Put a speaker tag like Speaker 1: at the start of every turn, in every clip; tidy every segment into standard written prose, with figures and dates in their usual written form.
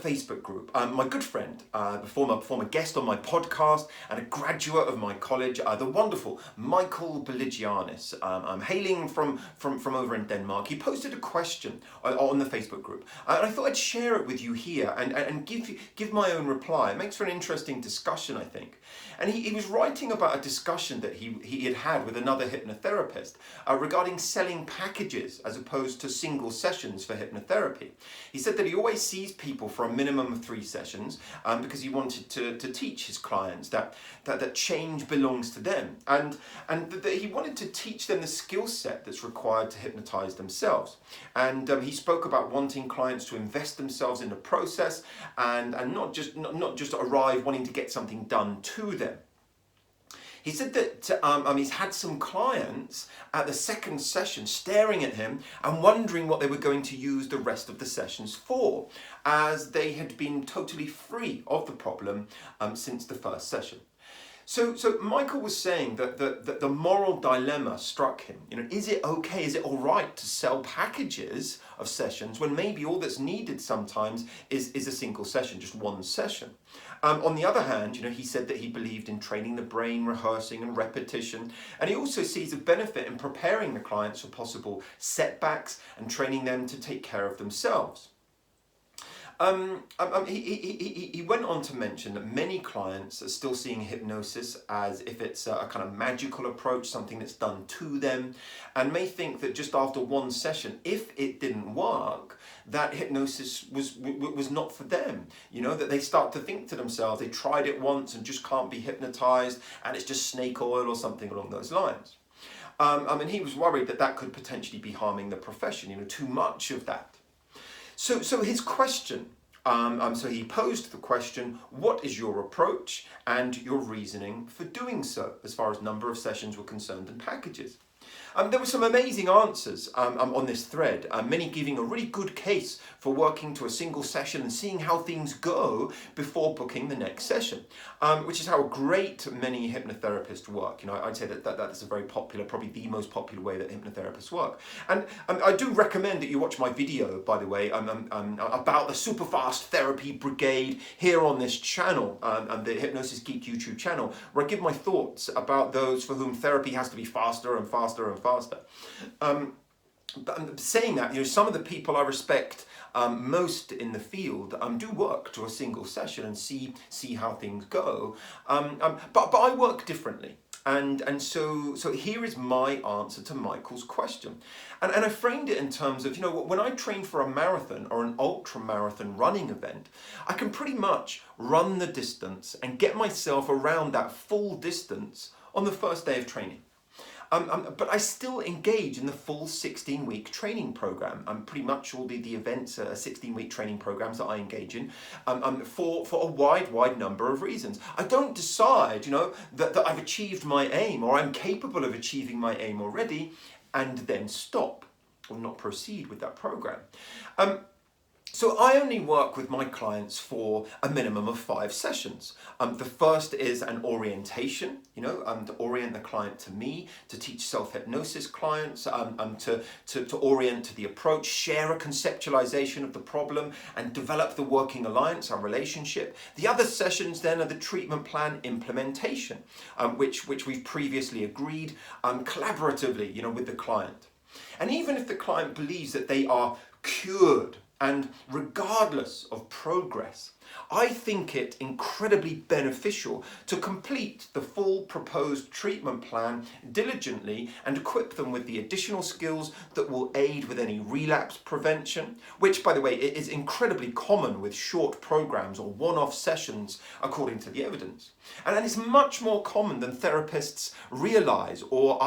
Speaker 1: Facebook group. My good friend, the former guest on my podcast and a graduate of my college, the wonderful Michael Beligianis, hailing from over in Denmark. He posted a question on the Facebook group, and I thought I'd share it with you here and give my own reply. It makes for an interesting discussion, I think. And he was writing about a discussion that he had with another hypnotherapist regarding selling packages as opposed to single sessions for hypnotherapy. He said that he always sees people for a minimum of 3 sessions because he wanted to teach his clients that change belongs to them, and that he wanted to teach them the skill set that's required to hypnotize themselves. And he spoke about wanting clients to invest themselves in the process and not just arrive wanting to get something done to them. He said that he's had some clients at the second session staring at him and wondering what they were going to use the rest of the sessions for, as they had been totally free of the problem since the first session. So Michael was saying that the moral dilemma struck him. Is it okay, is it all right to sell packages of sessions when maybe all that's needed sometimes is a single session, just one session? On the other hand, he said that he believed in training the brain, rehearsing and repetition, and he also sees a benefit in preparing the clients for possible setbacks and training them to take care of themselves. He went on to mention that many clients are still seeing hypnosis as if it's a kind of magical approach, something that's done to them, and may think that just after one session, if it didn't work, that hypnosis was not for them. That they start to think to themselves, they tried it once and just can't be hypnotized, and it's just snake oil or something along those lines. He was worried that could potentially be harming the profession, too much of that. So his question, so he posed the question, what is your approach and your reasoning for doing so, as far as number of sessions were concerned and packages? There were some amazing answers on this thread, many giving a really good case for working to a single session and seeing how things go before booking the next session, which is how a great many hypnotherapists work. I'd say that's a very popular, probably the most popular way that hypnotherapists work. And I do recommend that you watch my video, by the way, about the super fast therapy brigade here on this channel, the Hypnosis Geek YouTube channel, where I give my thoughts about those for whom therapy has to be faster and faster and faster. But saying that, some of the people I respect most in the field do work to a single session and see how things go. But I work differently. And so here is my answer to Michael's question. And I framed it in terms of, when I train for a marathon or an ultra marathon running event, I can pretty much run the distance and get myself around that full distance on the first day of training. But I still engage in the full 16-week training program. Pretty much all the events, 16-week training programs that I engage in, for a wide number of reasons. I don't decide, that I've achieved my aim or I'm capable of achieving my aim already and then stop or not proceed with that program. So I only work with my clients for a minimum of 5 sessions. The first is an orientation, to orient the client to me, to teach self-hypnosis clients, to orient to the approach, share a conceptualization of the problem, and develop the working alliance, our relationship. The other sessions then are the treatment plan implementation, which we've previously agreed collaboratively, with the client. And even if the client believes that they are cured, and regardless of progress, I think it incredibly beneficial to complete the full proposed treatment plan diligently and equip them with the additional skills that will aid with any relapse prevention, which, by the way, is incredibly common with short programs or one-off sessions according to the evidence. And it's much more common than therapists realize or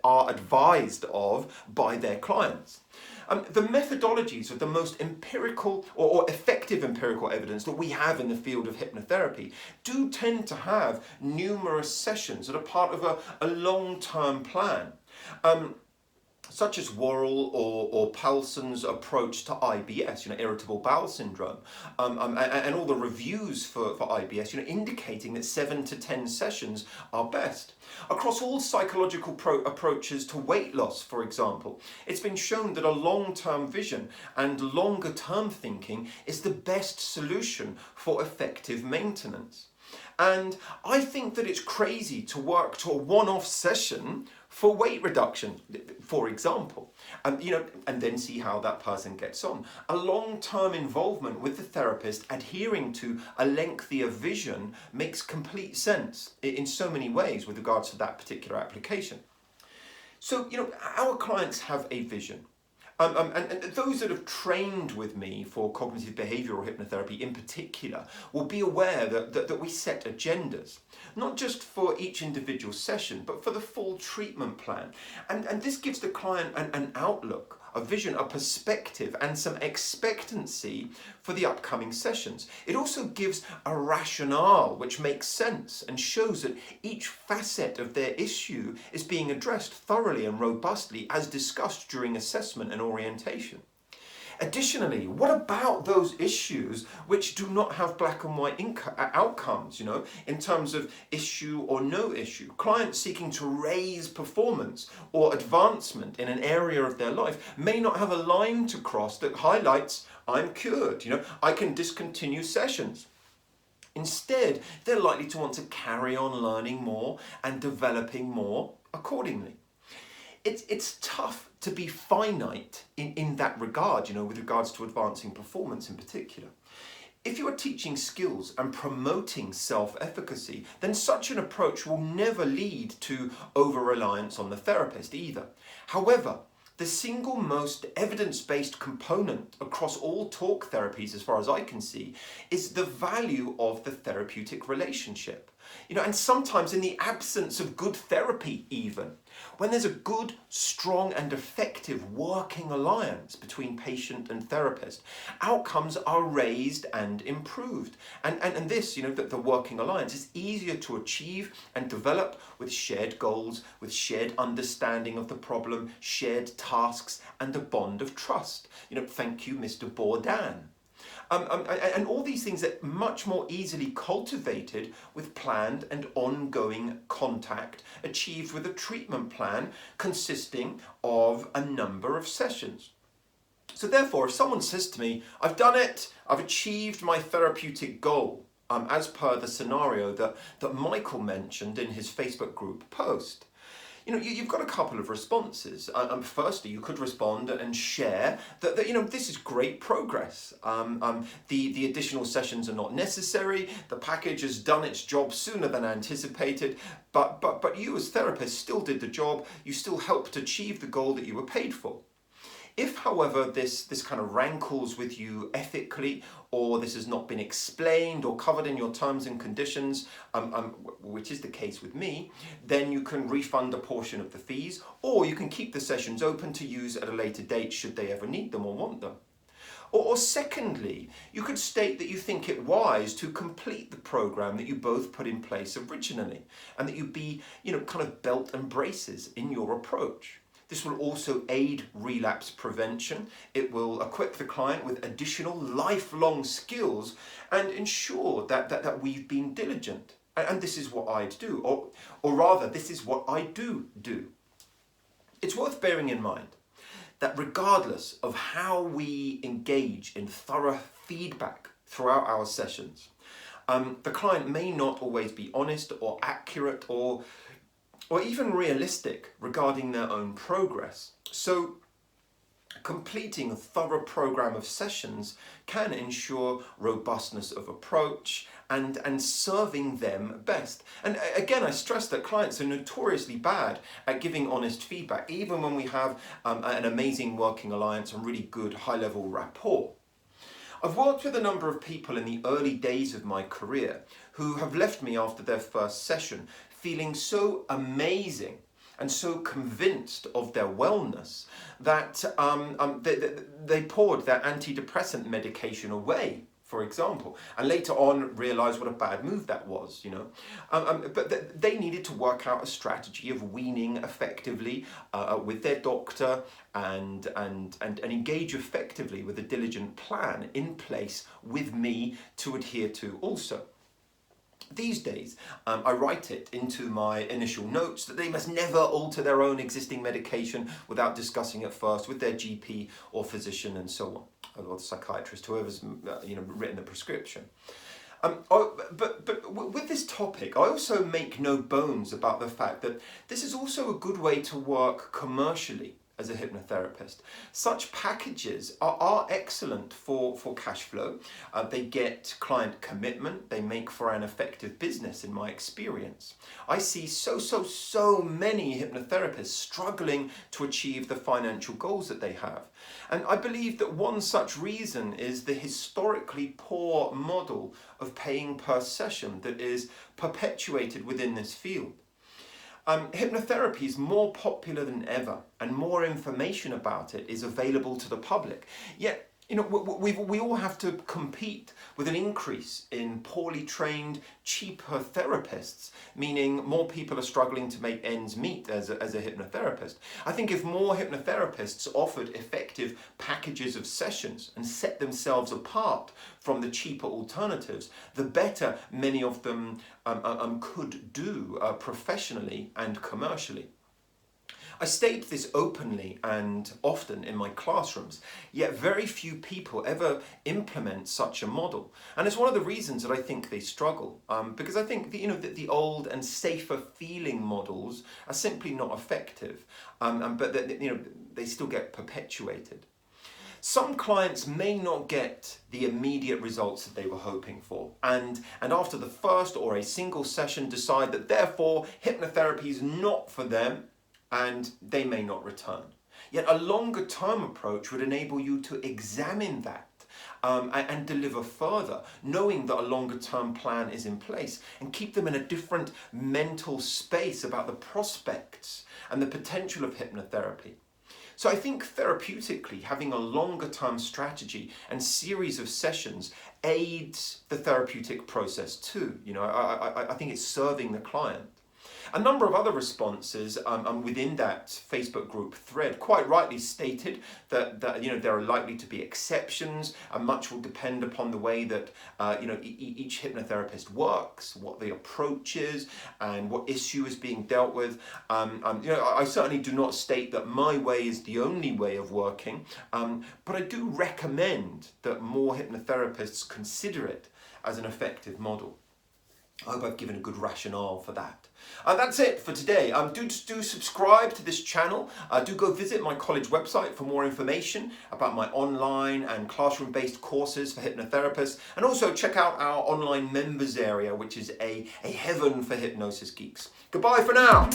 Speaker 1: are advised of by their clients. The methodologies of the most empirical or effective empirical evidence that we have in the field of hypnotherapy do tend to have numerous sessions that are part of a long-term plan. such as Worrell or Paulson's approach to IBS, irritable bowel syndrome, and all the reviews for IBS, indicating that 7 to 10 sessions are best. Across all psychological approaches to weight loss, for example, it's been shown that a long-term vision and longer-term thinking is the best solution for effective maintenance. And I think that it's crazy to work to a one-off session for weight reduction, for example, and then see how that person gets on. A long-term involvement with the therapist, adhering to a lengthier vision, makes complete sense in so many ways with regards to that particular application. So, our clients have a vision. And those that have trained with me for cognitive behavioural hypnotherapy in particular will be aware that we set agendas, not just for each individual session, but for the full treatment plan. And this gives the client an outlook, a vision, a perspective, and some expectancy for the upcoming sessions. It also gives a rationale which makes sense and shows that each facet of their issue is being addressed thoroughly and robustly as discussed during assessment and orientation. Additionally, what about those issues which do not have black and white outcomes, in terms of issue or no issue? Clients seeking to raise performance or advancement in an area of their life may not have a line to cross that highlights, I'm cured, I can discontinue sessions. Instead, they're likely to want to carry on learning more and developing more accordingly. It's tough to be finite in that regard, with regards to advancing performance in particular. If you are teaching skills and promoting self-efficacy, then such an approach will never lead to over-reliance on the therapist either. However, the single most evidence-based component across all talk therapies, as far as I can see, is the value of the therapeutic relationship. And sometimes in the absence of good therapy even, when there's a good, strong and effective working alliance between patient and therapist, outcomes are raised and improved. And this, the working alliance is easier to achieve and develop with shared goals, with shared understanding of the problem, shared tasks and a bond of trust. Thank you, Mr. Bourdain. And all these things are much more easily cultivated with planned and ongoing contact, achieved with a treatment plan consisting of a number of sessions. So therefore, if someone says to me, I've done it, I've achieved my therapeutic goal, as per the scenario that Michael mentioned in his Facebook group post, you've got a couple of responses. Firstly, you could respond and share that this is great progress. The additional sessions are not necessary. The package has done its job sooner than anticipated. But you as therapists still did the job. You still helped achieve the goal that you were paid for. If, however, this kind of rankles with you ethically, or this has not been explained or covered in your terms and conditions, which is the case with me, then you can refund a portion of the fees, or you can keep the sessions open to use at a later date should they ever need them or want them. Or secondly, you could state that you think it wise to complete the program that you both put in place originally, and that you be, kind of belt and braces in your approach. This will also aid relapse prevention. It will equip the client with additional lifelong skills and ensure that we've been diligent. And this is what I'd do, or rather, this is what I do. It's worth bearing in mind that regardless of how we engage in thorough feedback throughout our sessions, the client may not always be honest or accurate or even realistic regarding their own progress. So completing a thorough program of sessions can ensure robustness of approach and serving them best. And again, I stress that clients are notoriously bad at giving honest feedback, even when we have an amazing working alliance and really good high-level rapport. I've worked with a number of people in the early days of my career who have left me after their first session feeling so amazing and so convinced of their wellness that they poured their antidepressant medication away for example, and later on realized what a bad move that was, but they needed to work out a strategy of weaning effectively with their doctor and engage effectively with a diligent plan in place with me to adhere to also. These days, I write it into my initial notes that they must never alter their own existing medication without discussing it first with their GP or physician and so on, or the psychiatrist, whoever's written the prescription. But with this topic, I also make no bones about the fact that this is also a good way to work commercially as a hypnotherapist. Such packages are excellent for cash flow. They get client commitment. They make for an effective business in my experience. I see so many hypnotherapists struggling to achieve the financial goals that they have. And I believe that one such reason is the historically poor model of paying per session that is perpetuated within this field. Hypnotherapy is more popular than ever, and more information about it is available to the public. Yet, we all have to compete with an increase in poorly trained, cheaper therapists, meaning more people are struggling to make ends meet as a hypnotherapist. I think if more hypnotherapists offered effective packages of sessions and set themselves apart from the cheaper alternatives, the better many of them could do professionally and commercially. I state this openly and often in my classrooms, yet very few people ever implement such a model. And it's one of the reasons that I think they struggle, because I think that the old and safer feeling models are simply not effective, but they still get perpetuated. Some clients may not get the immediate results that they were hoping for, and after the first or a single session decide that therefore hypnotherapy is not for them, and they may not return. Yet a longer term approach would enable you to examine that and deliver further, knowing that a longer term plan is in place, and keep them in a different mental space about the prospects and the potential of hypnotherapy. So I think therapeutically, having a longer term strategy and series of sessions aids the therapeutic process too. I think it's serving the client. A number of other responses within that Facebook group thread quite rightly stated that there are likely to be exceptions, and much will depend upon the way that each hypnotherapist works, what the approach is, and what issue is being dealt with. I certainly do not state that my way is the only way of working, but I do recommend that more hypnotherapists consider it as an effective model. I hope I've given a good rationale for that. That's it for today. Do subscribe to this channel. Do go visit my college website for more information about my online and classroom-based courses for hypnotherapists. And also check out our online members area, which is a heaven for hypnosis geeks. Goodbye for now.